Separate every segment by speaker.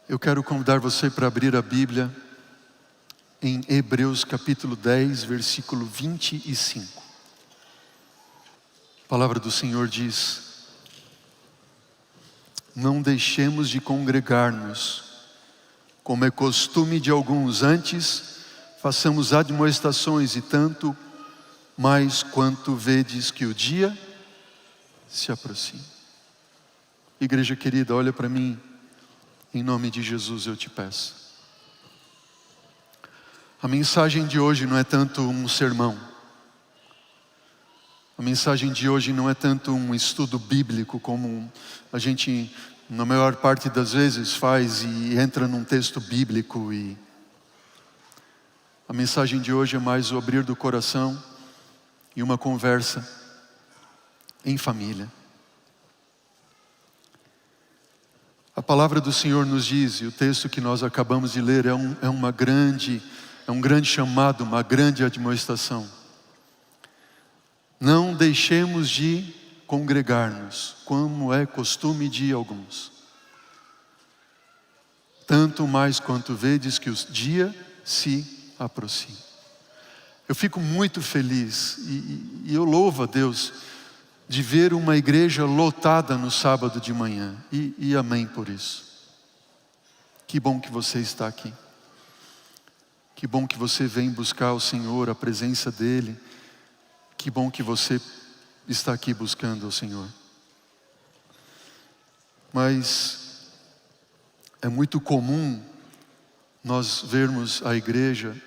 Speaker 1: Eu quero convidar você para abrir a Bíblia em Hebreus capítulo 10, versículo 25. A palavra do Senhor diz: não deixemos de congregar-nos, como é costume de alguns, antes façamos admoestações, e tanto mais quanto vedes que o dia se aproxima. Igreja querida, olha para mim, em nome de Jesus eu te peço. A mensagem de hoje não é tanto um sermão. A mensagem de hoje não é tanto um estudo bíblico como a gente, na maior parte das vezes, faz e entra num texto bíblico. E a mensagem de hoje é mais o abrir do coração e uma conversa em família. A palavra do Senhor nos diz, e o texto que nós acabamos de ler é um grande chamado, uma grande admoestação. Não deixemos de congregar-nos, como é costume de alguns. Tanto mais quanto vedes que o dia se aproxima. Eu fico muito feliz e eu louvo a Deus de ver uma igreja lotada no sábado de manhã. E amém por isso. Que bom que você está aqui. Que bom que você vem buscar o Senhor, a presença dEle. Que bom que você está aqui buscando o Senhor. Mas é muito comum nós vermos a igreja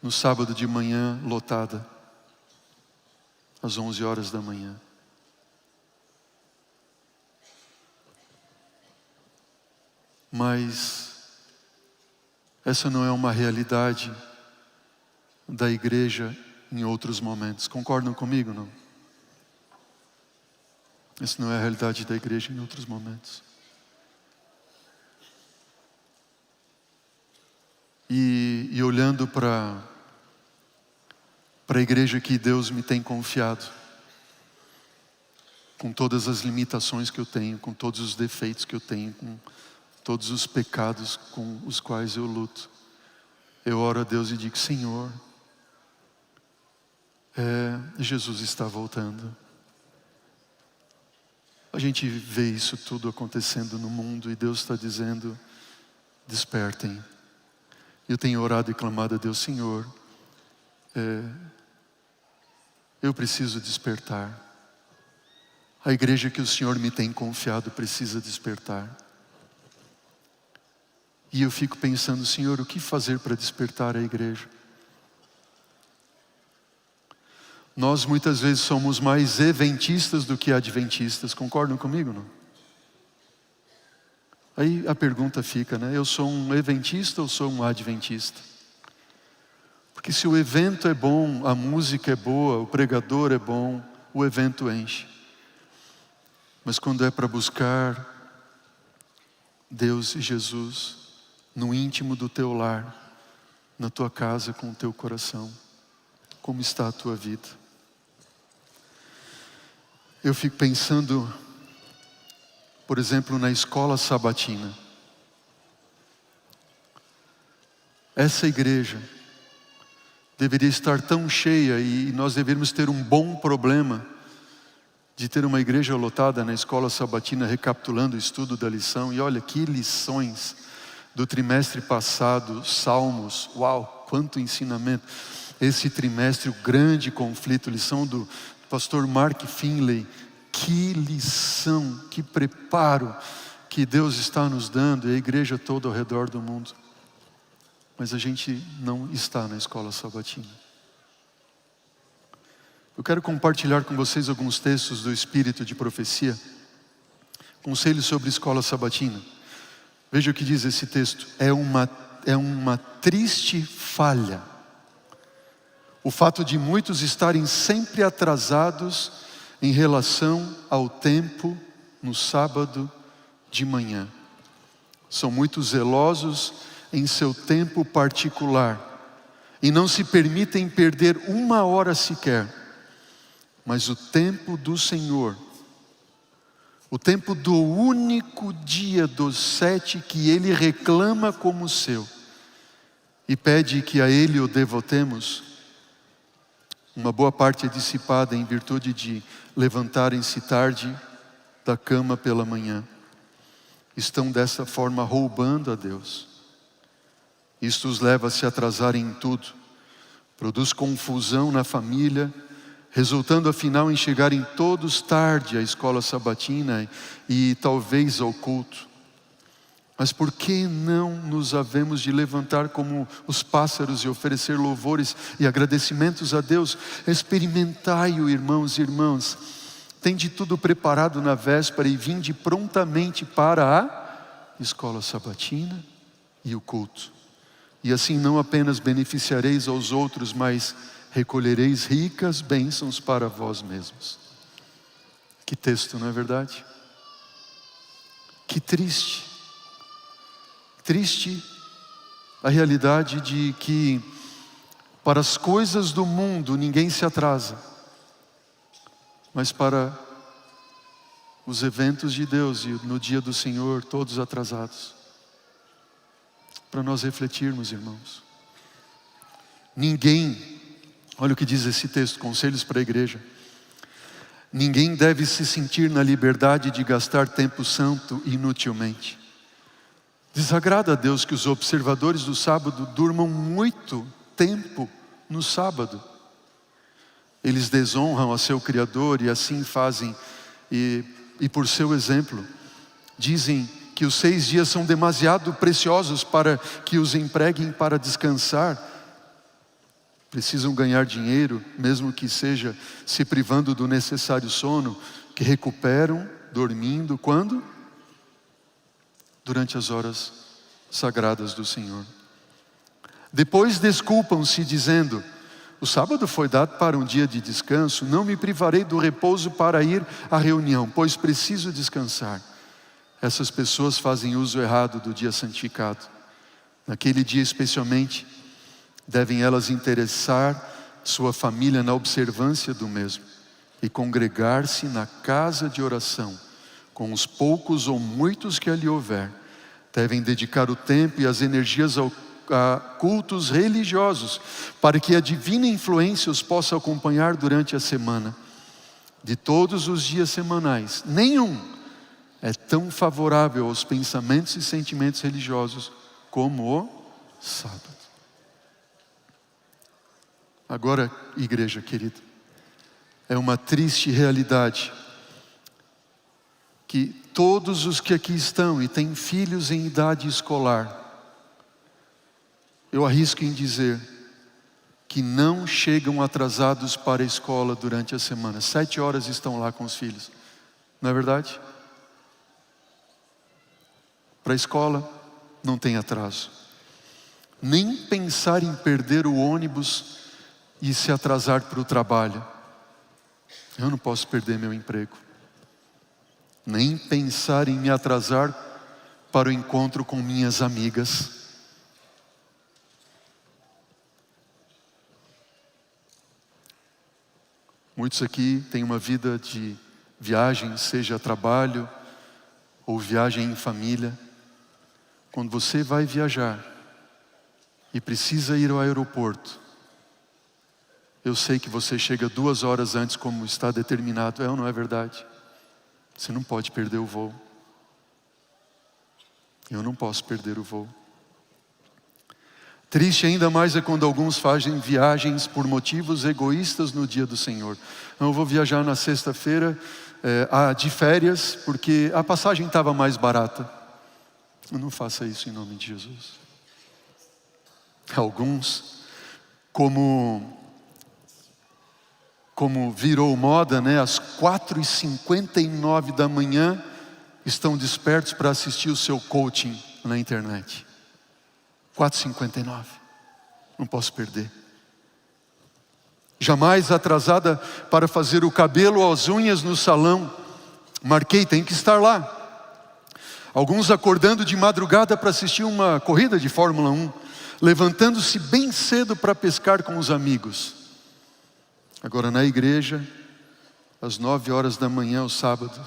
Speaker 1: no sábado de manhã lotada, às 11 horas da manhã. Mas essa não é uma realidade da igreja em outros momentos. Concordam comigo, não? Essa não é a realidade da igreja em outros momentos. E olhando para a igreja que Deus me tem confiado, com todas as limitações que eu tenho, com todos os defeitos que eu tenho, com todos os pecados com os quais eu luto, eu oro a Deus e digo: Senhor, Jesus está voltando. A gente vê isso tudo acontecendo no mundo e Deus está dizendo: despertem. Eu tenho orado e clamado a Deus: Senhor, eu preciso despertar. A igreja que o Senhor me tem confiado precisa despertar. E eu fico pensando: Senhor, o que fazer para despertar a igreja? Nós muitas vezes somos mais eventistas do que adventistas. Concordam comigo, não? Aí a pergunta fica, né? Eu sou um eventista ou sou um adventista? Porque se o evento é bom, a música é boa, o pregador é bom, o evento enche. Mas quando é para buscar Deus e Jesus no íntimo do teu lar, na tua casa, com o teu coração, como está a tua vida? Eu fico pensando, por exemplo, na escola sabatina. Essa igreja deveria estar tão cheia e nós deveríamos ter um bom problema de ter uma igreja lotada na escola sabatina, recapitulando o estudo da lição. E olha que lições do trimestre passado, Salmos, uau, quanto ensinamento. Esse trimestre, o grande conflito, lição do pastor Mark Finley. Que lição, que preparo que Deus está nos dando, e a igreja toda ao redor do mundo. Mas a gente não está na escola sabatina. Eu quero compartilhar com vocês alguns textos do Espírito de Profecia, conselhos sobre escola sabatina. Veja o que diz esse texto: é uma triste falha o fato de muitos estarem sempre atrasados em relação ao tempo no sábado de manhã. São muito zelosos em seu tempo particular e não se permitem perder uma hora sequer. Mas o tempo do Senhor, o tempo do único dia dos 7 que Ele reclama como seu e pede que a Ele o devotemos, uma boa parte é dissipada em virtude de levantarem-se tarde da cama pela manhã. Estão dessa forma roubando a Deus. Isto os leva a se atrasarem em tudo. Produz confusão na família, resultando afinal em chegarem todos tarde à escola sabatina e talvez ao culto. Mas por que não nos havemos de levantar como os pássaros e oferecer louvores e agradecimentos a Deus? Experimentai-o, irmãos e irmãs. Tende tudo preparado na véspera e vinde prontamente para a escola sabatina e o culto. E assim não apenas beneficiareis aos outros, mas recolhereis ricas bênçãos para vós mesmos. Que texto, não é verdade? Que triste. Triste a realidade de que para as coisas do mundo ninguém se atrasa, mas para os eventos de Deus e no dia do Senhor, todos atrasados. Para nós refletirmos, irmãos. Ninguém, olha o que diz esse texto, conselhos para a igreja. Ninguém deve se sentir na liberdade de gastar tempo santo inutilmente. Desagrada a Deus que os observadores do sábado durmam muito tempo no sábado. Eles desonram a seu Criador e assim fazem, e por seu exemplo, dizem que os 6 dias são demasiado preciosos para que os empreguem para descansar. Precisam ganhar dinheiro, mesmo que seja se privando do necessário sono, que recuperam dormindo, quando? Durante as horas sagradas do Senhor. Depois desculpam-se dizendo: o sábado foi dado para um dia de descanso, não me privarei do repouso para ir à reunião, pois preciso descansar. Essas pessoas fazem uso errado do dia santificado. Naquele dia especialmente, devem elas interessar sua família na observância do mesmo e congregar-se na casa de oração, com os poucos ou muitos que ali houver. Devem dedicar o tempo e as energias a cultos religiosos, para que a divina influência os possa acompanhar durante a semana. De todos os dias semanais, nenhum é tão favorável aos pensamentos e sentimentos religiosos como o sábado. Agora, igreja querida, é uma triste realidade que todos os que aqui estão e têm filhos em idade escolar, eu arrisco em dizer que não chegam atrasados para a escola durante a semana. 7 horas estão lá com os filhos, não é verdade? Para a escola não tem atraso. Nem pensar em perder o ônibus e se atrasar para o trabalho. Eu não posso perder meu emprego. Nem pensar em me atrasar para o encontro com minhas amigas. Muitos aqui têm uma vida de viagem, seja trabalho ou viagem em família. Quando você vai viajar e precisa ir ao aeroporto, eu sei que você chega 2 horas antes, como está determinado. É ou não é verdade? Você não pode perder o voo. Eu não posso perder o voo. Triste ainda mais é quando alguns fazem viagens por motivos egoístas no dia do Senhor. Eu vou viajar na sexta-feira de férias, porque a passagem estava mais barata. Não faça isso em nome de Jesus. Alguns, como virou moda, né? Às 4h59 da manhã, estão despertos para assistir o seu coaching na internet. 4h59, não posso perder. Jamais atrasada para fazer o cabelo ou as unhas no salão. Marquei, tem que estar lá. Alguns acordando de madrugada para assistir uma corrida de Fórmula 1. Levantando-se bem cedo para pescar com os amigos. Agora na igreja, às 9 horas da manhã, o sábado,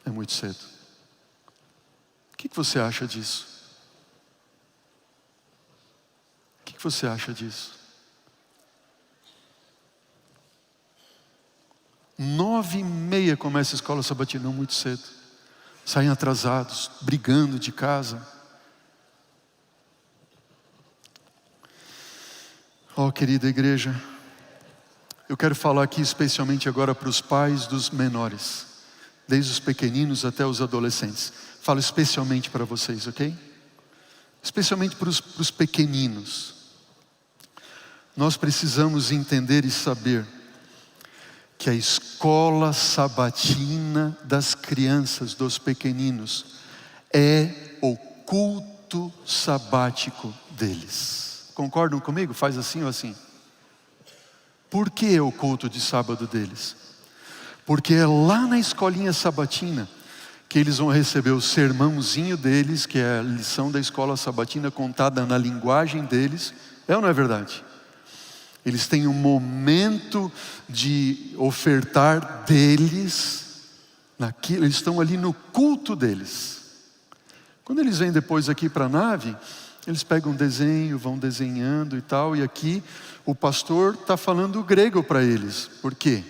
Speaker 1: é muito cedo. O que você acha disso? O que você acha disso? 9h30 começa a escola sabatina, não muito cedo. Saem atrasados, brigando de casa. Oh, querida igreja, eu quero falar aqui especialmente agora para os pais dos menores, desde os pequeninos até os adolescentes. Falo especialmente para vocês, ok? Especialmente para os pequeninos. Nós precisamos entender e saber que a escola sabatina das crianças, dos pequeninos, é o culto sabático deles. Concordam comigo? Faz assim ou assim? Por que é o culto de sábado deles? Porque é lá na escolinha sabatina que eles vão receber o sermãozinho deles, que é a lição da escola sabatina contada na linguagem deles. É ou não é verdade? Eles têm um momento de ofertar deles, naquilo, eles estão ali no culto deles. Quando eles vêm depois aqui para a nave, eles pegam um desenho, vão desenhando e tal, e aqui o pastor está falando grego para eles. Por quê?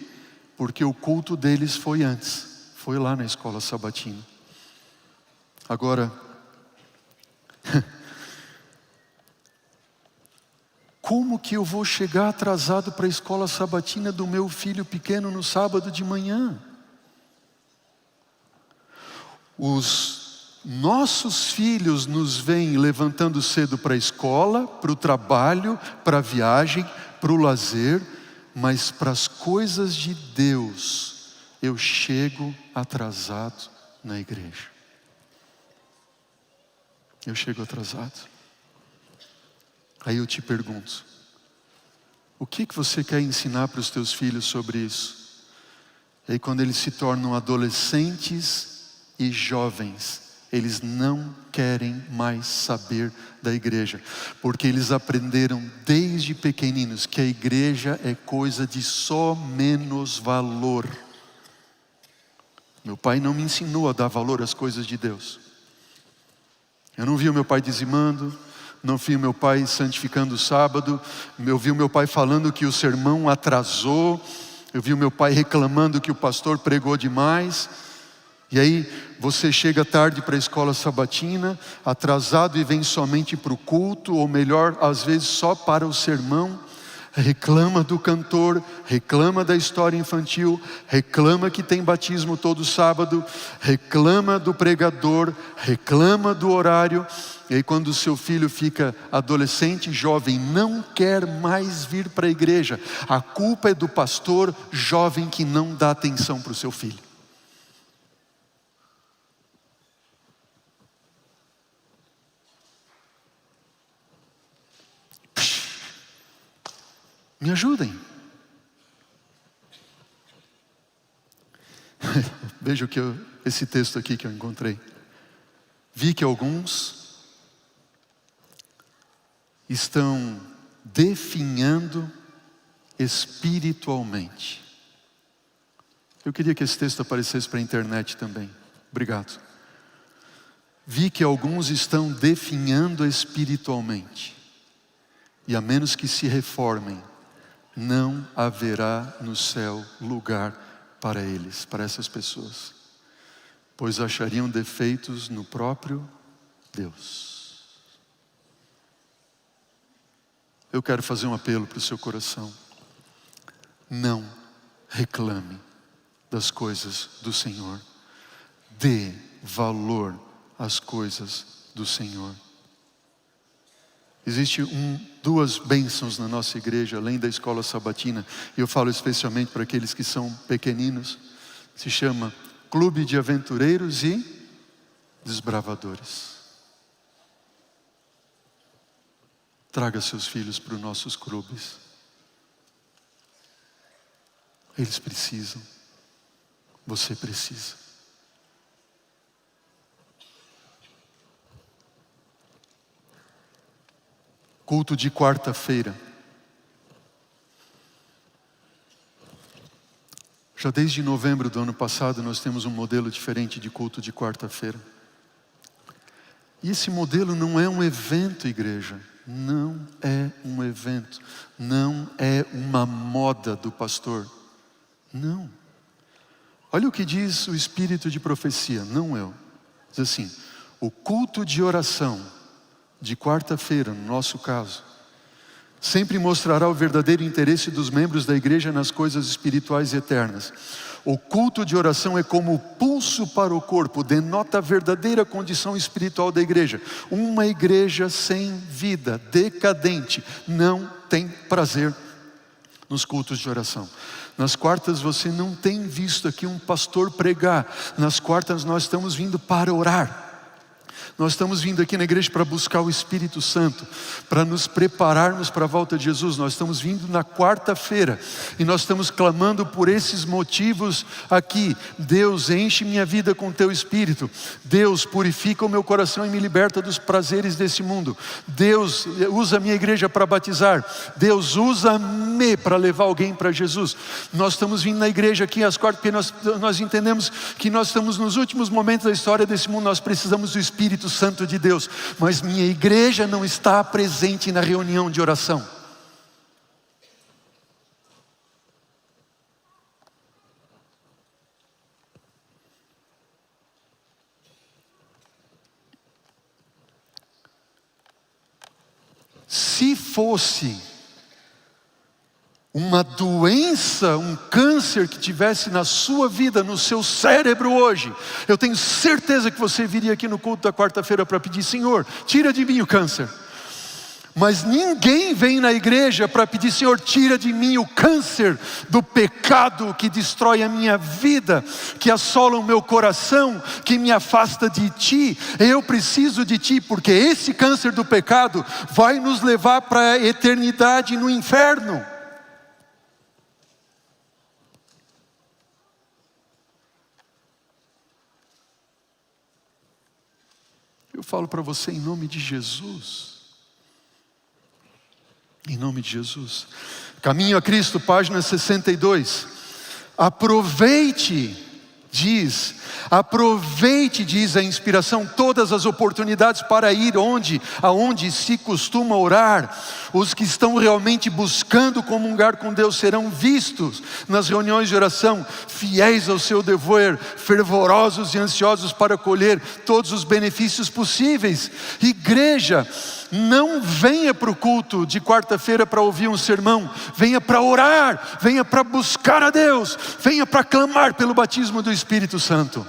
Speaker 1: Porque o culto deles foi antes, foi lá na escola sabatina. Agora, como que eu vou chegar atrasado para a escola sabatina do meu filho pequeno no sábado de manhã? Os nossos filhos nos veem levantando cedo para a escola, para o trabalho, para a viagem, para o lazer, mas para as coisas de Deus, eu chego atrasado na igreja. Eu chego atrasado. Aí eu te pergunto, o que você quer ensinar para os teus filhos sobre isso? E aí quando eles se tornam adolescentes e jovens, eles não querem mais saber da igreja, porque eles aprenderam desde pequeninos que a igreja é coisa de só menos valor. Meu pai não me ensinou a dar valor às coisas de Deus. Eu não vi o meu pai dizimando, não vi o meu pai santificando o sábado, eu vi o meu pai falando que o sermão atrasou, eu vi o meu pai reclamando que o pastor pregou demais. E aí você chega tarde para a escola sabatina, atrasado e vem somente para o culto, ou melhor, às vezes só para o sermão. Reclama do cantor, reclama da história infantil, reclama que tem batismo todo sábado, reclama do pregador, reclama do horário. E aí quando o seu filho fica adolescente, jovem, não quer mais vir para a igreja. A culpa é do pastor jovem que não dá atenção para o seu filho. Me ajudem. Veja esse texto aqui que eu encontrei. Vi que alguns estão definhando espiritualmente. Eu queria que esse texto aparecesse para a internet também. Obrigado. Vi que alguns estão definhando espiritualmente. E a menos que se reformem, não haverá no céu lugar para eles, para essas pessoas, pois achariam defeitos no próprio Deus. Eu quero fazer um apelo para o seu coração. Não reclame das coisas do Senhor. Dê valor às coisas do Senhor. Existem duas bênçãos na nossa igreja, além da escola sabatina, e eu falo especialmente para aqueles que são pequeninos. Se chama Clube de Aventureiros e Desbravadores. Traga seus filhos para os nossos clubes. Eles precisam. Você precisa. Culto de quarta-feira. Já desde novembro do ano passado nós temos um modelo diferente de culto de quarta-feira. E esse modelo não é um evento, igreja. Não é um evento. Não é uma moda do pastor. Não. Olha o que diz o espírito de profecia, não eu. Diz assim, o culto de oração de quarta-feira, no nosso caso, sempre mostrará o verdadeiro interesse dos membros da igreja nas coisas espirituais e eternas. O culto de oração é como o pulso para o corpo, denota a verdadeira condição espiritual da igreja. Uma igreja sem vida, decadente, não tem prazer nos cultos de oração. Nas quartas você não tem visto aqui um pastor pregar. Nas quartas nós estamos vindo para orar. Nós estamos vindo aqui na igreja para buscar o Espírito Santo, para nos prepararmos para a volta de Jesus. Nós estamos vindo na quarta-feira e nós estamos clamando por esses motivos aqui. Deus, enche minha vida com teu Espírito. Deus, purifica o meu coração e me liberta dos prazeres desse mundo. Deus, usa a minha igreja para batizar. Deus, usa-me para levar alguém para Jesus. Nós estamos vindo na igreja aqui às quartas porque nós entendemos que nós estamos nos últimos momentos da história desse mundo. Nós precisamos do Espírito Santo de Deus, mas minha igreja não está presente na reunião de oração. Se fosse uma doença, um câncer que tivesse na sua vida, no seu cérebro hoje, eu tenho certeza que você viria aqui no culto da quarta-feira para pedir, Senhor, tira de mim o câncer. Mas ninguém vem na igreja para pedir, Senhor, tira de mim o câncer do pecado que destrói a minha vida, que assola o meu coração, que me afasta de Ti. Eu preciso de Ti, porque esse câncer do pecado vai nos levar para a eternidade no inferno. Eu falo para você em nome de Jesus. Em nome de Jesus. Caminho a Cristo, página 62. Aproveite, diz a inspiração, todas as oportunidades para ir aonde se costuma orar. Os que estão realmente buscando comungar com Deus serão vistos nas reuniões de oração, fiéis ao seu dever, fervorosos e ansiosos para colher todos os benefícios possíveis. Igreja, não venha para o culto de quarta-feira para ouvir um sermão, venha para orar, venha para buscar a Deus, venha para clamar pelo batismo do Espírito Santo.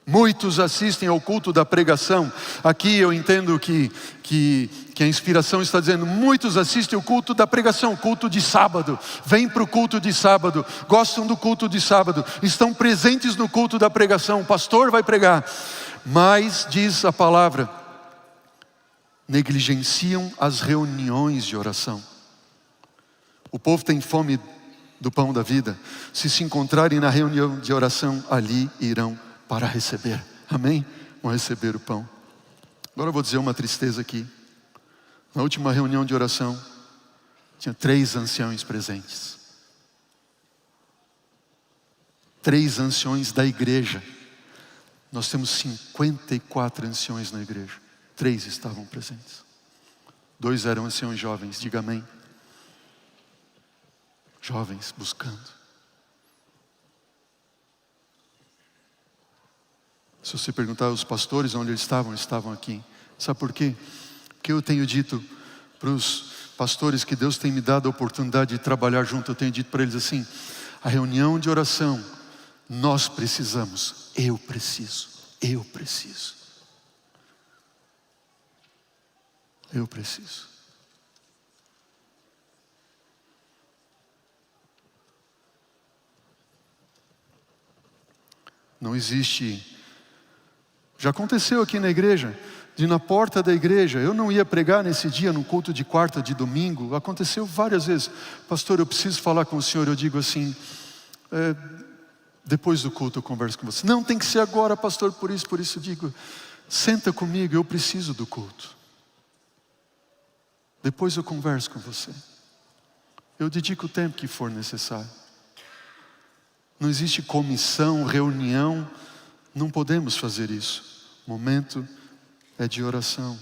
Speaker 1: Muitos assistem ao culto da pregação. Aqui eu entendo que a inspiração está dizendo, muitos assistem ao culto da pregação, culto de sábado. Vêm para o culto de sábado, gostam do culto de sábado, estão presentes no culto da pregação. O pastor vai pregar, mas diz a palavra, negligenciam as reuniões de oração. O povo tem fome do pão da vida. Se encontrarem na reunião de oração, ali irão para receber, amém? Vão receber o pão. Agora eu vou dizer uma tristeza aqui. Na última reunião de oração, tinha 3 anciões presentes. 3 anciões da igreja. Nós temos 54 anciões na igreja. 3 estavam presentes. 2 eram anciões jovens, diga amém. Jovens buscando. Se você perguntar aos pastores onde eles estavam aqui. Sabe por quê? Porque eu tenho dito para os pastores que Deus tem me dado a oportunidade de trabalhar junto. Eu tenho dito para eles assim, a reunião de oração, nós precisamos, eu preciso. Eu preciso. Não existe. Já aconteceu aqui na igreja, de na porta da igreja, eu não ia pregar nesse dia, no culto de quarta, de domingo, aconteceu várias vezes. Pastor, eu preciso falar com o senhor. Eu digo assim, depois do culto eu converso com você. Não, tem que ser agora, pastor, por isso eu digo, senta comigo, eu preciso do culto. Depois eu converso com você. Eu dedico o tempo que for necessário. Não existe comissão, reunião, não podemos fazer isso. O momento é de oração.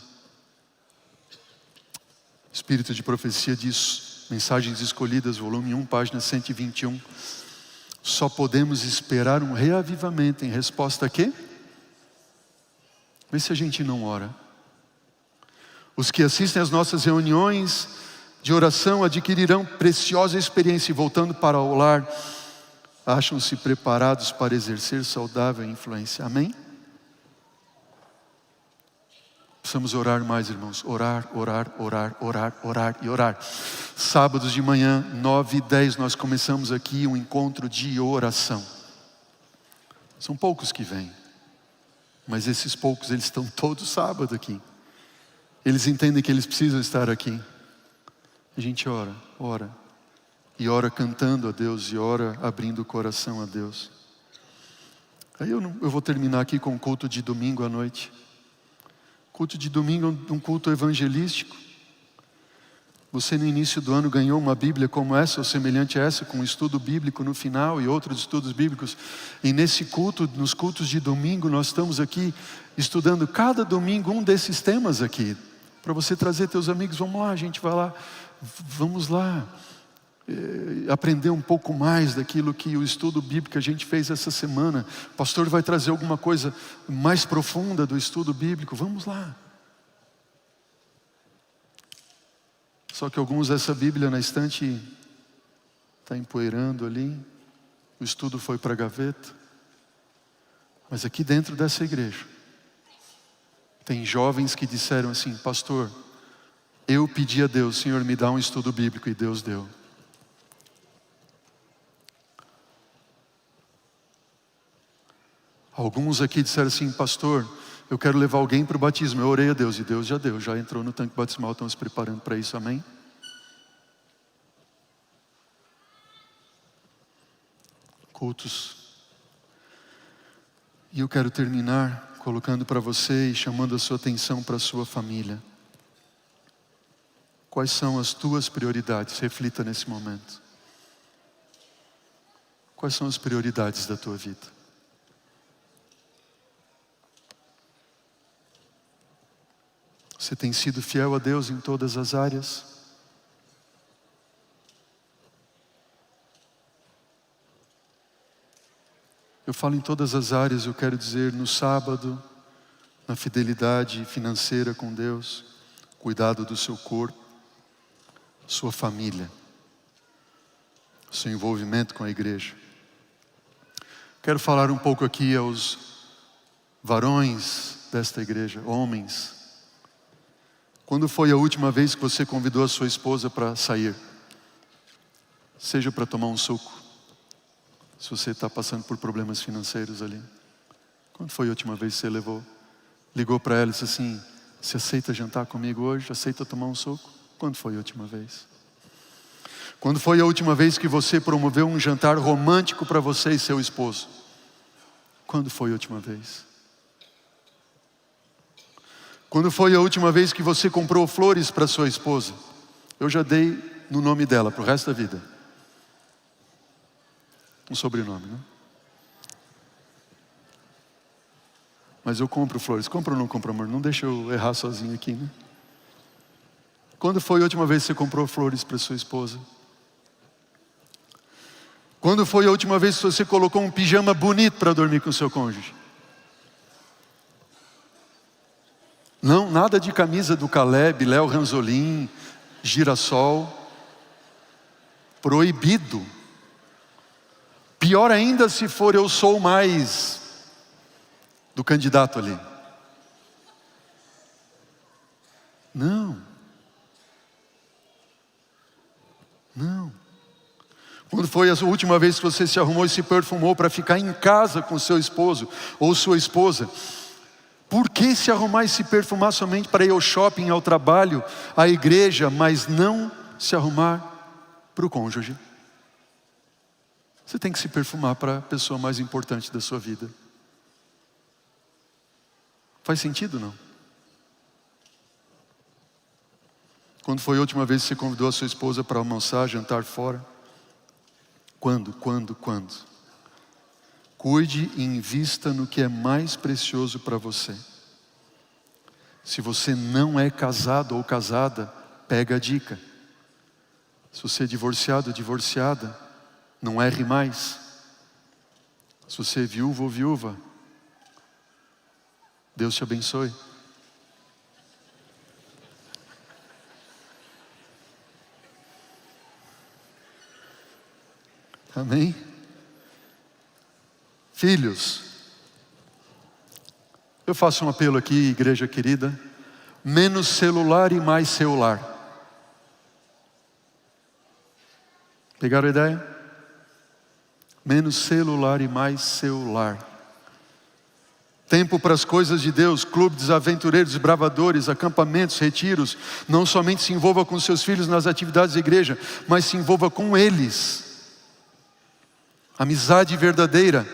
Speaker 1: Espírito de Profecia diz, Mensagens Escolhidas, volume 1, página 121. Só podemos esperar um reavivamento em resposta a quê? Vê se a gente não ora. Os que assistem às nossas reuniões de oração adquirirão preciosa experiência e voltando para o lar, acham-se preparados para exercer saudável influência. Amém? Precisamos orar mais, irmãos. Orar, orar, orar, orar, orar e orar. Sábados de manhã, 9h10, nós começamos aqui um encontro de oração. São poucos que vêm. Mas esses poucos, eles estão todo sábado aqui. Eles entendem que eles precisam estar aqui. A gente ora, ora. E ora cantando a Deus, e ora abrindo o coração a Deus. Aí eu vou terminar aqui com o culto de domingo à noite. Culto de domingo é um culto evangelístico. Você no início do ano ganhou uma Bíblia como essa, ou semelhante a essa, com um estudo bíblico no final e outros estudos bíblicos. E nesse culto, nos cultos de domingo, nós estamos aqui estudando cada domingo um desses temas aqui. Para você trazer teus amigos, vamos lá, a gente vai lá, vamos lá. Aprender um pouco mais daquilo que o estudo bíblico que a gente fez essa semana. O pastor vai trazer alguma coisa mais profunda do estudo bíblico. Vamos lá. Só que alguns dessa Bíblia na estante está empoeirando ali. O estudo foi para a gaveta. Mas aqui dentro dessa igreja tem jovens que disseram assim: pastor, eu pedi a Deus, Senhor, me dá um estudo bíblico, e Deus deu. Alguns aqui disseram assim: pastor, eu quero levar alguém para o batismo. Eu orei a Deus, e Deus já deu, já entrou no tanque batismal, estão se preparando para isso, amém? Cultos. E eu quero terminar colocando para você e chamando a sua atenção para a sua família. Quais são as tuas prioridades? Reflita nesse momento. Quais são as prioridades da tua vida? Você tem sido fiel a Deus em todas as áreas? Eu falo em todas as áreas, eu quero dizer no sábado, na fidelidade financeira com Deus, cuidado do seu corpo, sua família, seu envolvimento com a igreja. Quero falar um pouco aqui aos varões desta igreja, homens. Quando foi a última vez que você convidou a sua esposa para sair? Seja para tomar um suco, se você está passando por problemas financeiros ali. Quando foi a última vez que você ligou para ela e disse assim: você aceita jantar comigo hoje? Aceita tomar um suco? Quando foi a última vez? Quando foi a última vez que você promoveu um jantar romântico para você e seu esposo? Quando foi a última vez? Quando foi a última vez que você comprou flores para sua esposa? Eu já dei no nome dela para o resto da vida. Um sobrenome, né? Mas eu compro flores. Compra ou não compra, amor? Não deixa eu errar sozinho aqui, né? Quando foi a última vez que você comprou flores para sua esposa? Quando foi a última vez que você colocou um pijama bonito para dormir com o seu cônjuge? Não, nada de camisa do Caleb, Léo Ranzolin, girassol. Proibido. Pior ainda se for eu sou mais do candidato ali. Não. Não. Quando foi a última vez que você se arrumou e se perfumou para ficar em casa com seu esposo ou sua esposa? Por que se arrumar e se perfumar somente para ir ao shopping, ao trabalho, à igreja, mas não se arrumar para o cônjuge? Você tem que se perfumar para a pessoa mais importante da sua vida. Faz sentido, não? Quando foi a última vez que você convidou a sua esposa para almoçar, jantar fora? Quando? Cuide e invista no que é mais precioso para você. Se você não é casado ou casada, pega a dica. Se você é divorciado ou divorciada, não erre mais. Se você é viúvo ou viúva, Deus te abençoe. Amém? Filhos, eu faço um apelo aqui, igreja querida, menos celular e mais celular. Pegaram a ideia? Menos celular e mais celular. Tempo para as coisas de Deus, clube dos aventureiros, bravadores, acampamentos, retiros. Não somente se envolva com seus filhos nas atividades da igreja, mas se envolva com eles. Amizade verdadeira.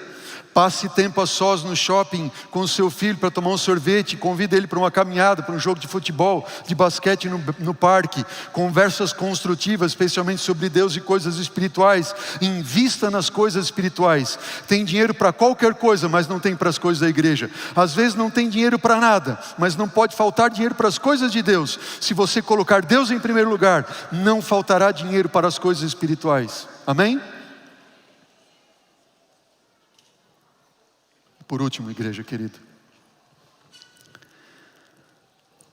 Speaker 1: Passe tempo a sós no shopping com o seu filho para tomar um sorvete. Convida ele para uma caminhada, para um jogo de futebol, de basquete no parque. Conversas construtivas, especialmente sobre Deus e coisas espirituais. Invista nas coisas espirituais. Tem dinheiro para qualquer coisa, mas não tem para as coisas da igreja. Às vezes não tem dinheiro para nada, mas não pode faltar dinheiro para as coisas de Deus. Se você colocar Deus em primeiro lugar, não faltará dinheiro para as coisas espirituais. Amém? Por último, igreja querida,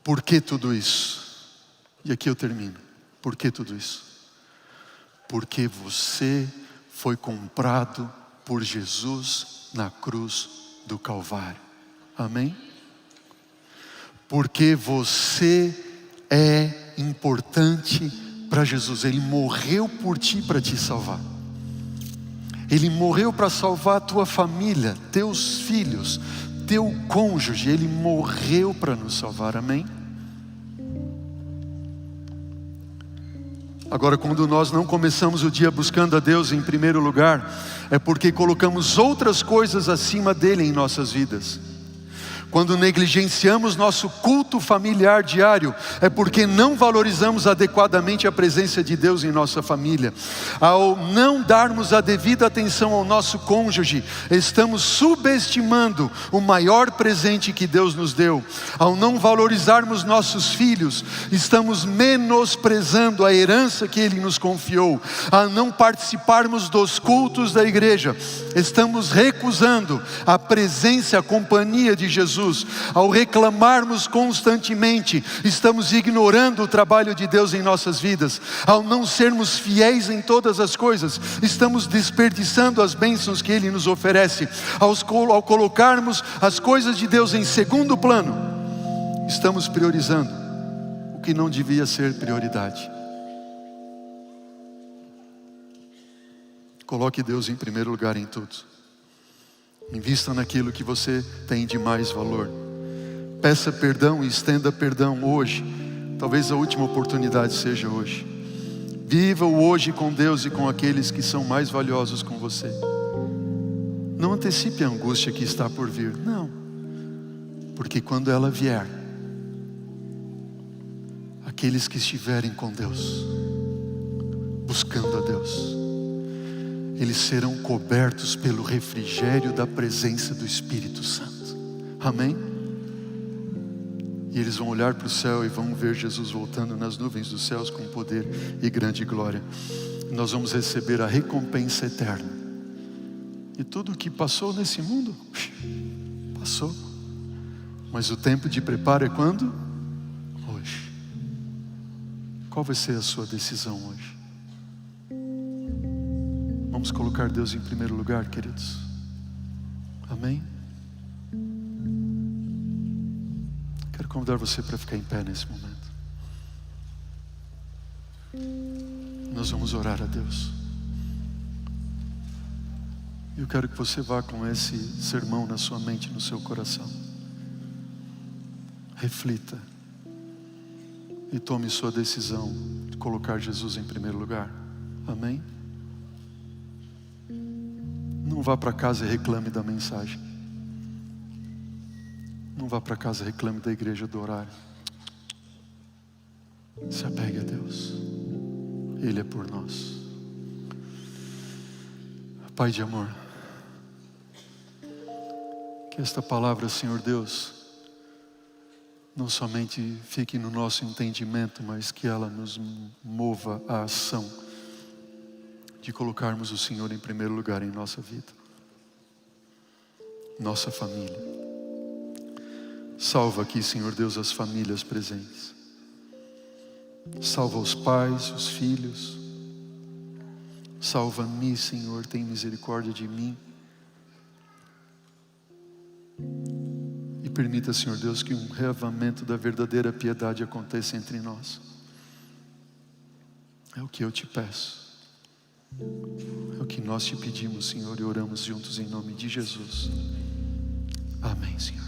Speaker 1: por que tudo isso? E aqui eu termino. Por que tudo isso? Porque você foi comprado por Jesus na cruz do Calvário. Amém? Porque você é importante para Jesus. Ele morreu por ti para te salvar. Ele morreu para salvar a tua família, teus filhos, teu cônjuge. Ele morreu para nos salvar, amém? Agora, quando nós não começamos o dia buscando a Deus em primeiro lugar, é porque colocamos outras coisas acima dele em nossas vidas. Quando negligenciamos nosso culto familiar diário, é porque não valorizamos adequadamente a presença de Deus em nossa família. Ao não darmos a devida atenção ao nosso cônjuge, estamos subestimando o maior presente que Deus nos deu. Ao não valorizarmos nossos filhos, estamos menosprezando a herança que Ele nos confiou. Ao não participarmos dos cultos da igreja, estamos recusando a presença, a companhia de Jesus. Ao reclamarmos constantemente, estamos ignorando o trabalho de Deus em nossas vidas. Ao não sermos fiéis em todas as coisas, estamos desperdiçando as bênçãos que Ele nos oferece. Ao colocarmos as coisas de Deus em segundo plano, estamos priorizando o que não devia ser prioridade. Coloque Deus em primeiro lugar em tudo. Invista naquilo que você tem de mais valor. Peça perdão e estenda perdão hoje. Talvez a última oportunidade seja hoje. Viva o hoje com Deus e com aqueles que são mais valiosos com você. Não antecipe a angústia que está por vir. Não. Porque quando ela vier, aqueles que estiverem com Deus, buscando a Deus, eles serão cobertos pelo refrigério da presença do Espírito Santo. Amém? E eles vão olhar para o céu e vão ver Jesus voltando nas nuvens dos céus com poder e grande glória. Nós vamos receber a recompensa eterna. E tudo o que passou nesse mundo, passou. Mas o tempo de preparo é quando? Hoje. Qual vai ser a sua decisão hoje? Vamos colocar Deus em primeiro lugar, queridos. Amém? Quero convidar você para ficar em pé nesse momento. Nós vamos orar a Deus. Eu quero que você vá com esse sermão na sua mente, no seu coração. Reflita e tome sua decisão de colocar Jesus em primeiro lugar. Amém? Não vá para casa e reclame da mensagem. Não vá para casa e reclame da igreja, do horário. Se apegue a Deus. Ele é por nós. Pai de amor, que esta palavra, Senhor Deus, não somente fique no nosso entendimento, mas que ela nos mova à ação de colocarmos o Senhor em primeiro lugar em nossa vida, nossa família. Salva aqui, Senhor Deus, as famílias presentes. Salva os pais, os filhos. Salva-me, Senhor, tem misericórdia de mim. E permita, Senhor Deus, que um reavamento da verdadeira piedade aconteça entre nós. É o que eu te peço. É o que nós te pedimos, Senhor, e oramos juntos em nome de Jesus. Amém, Senhor.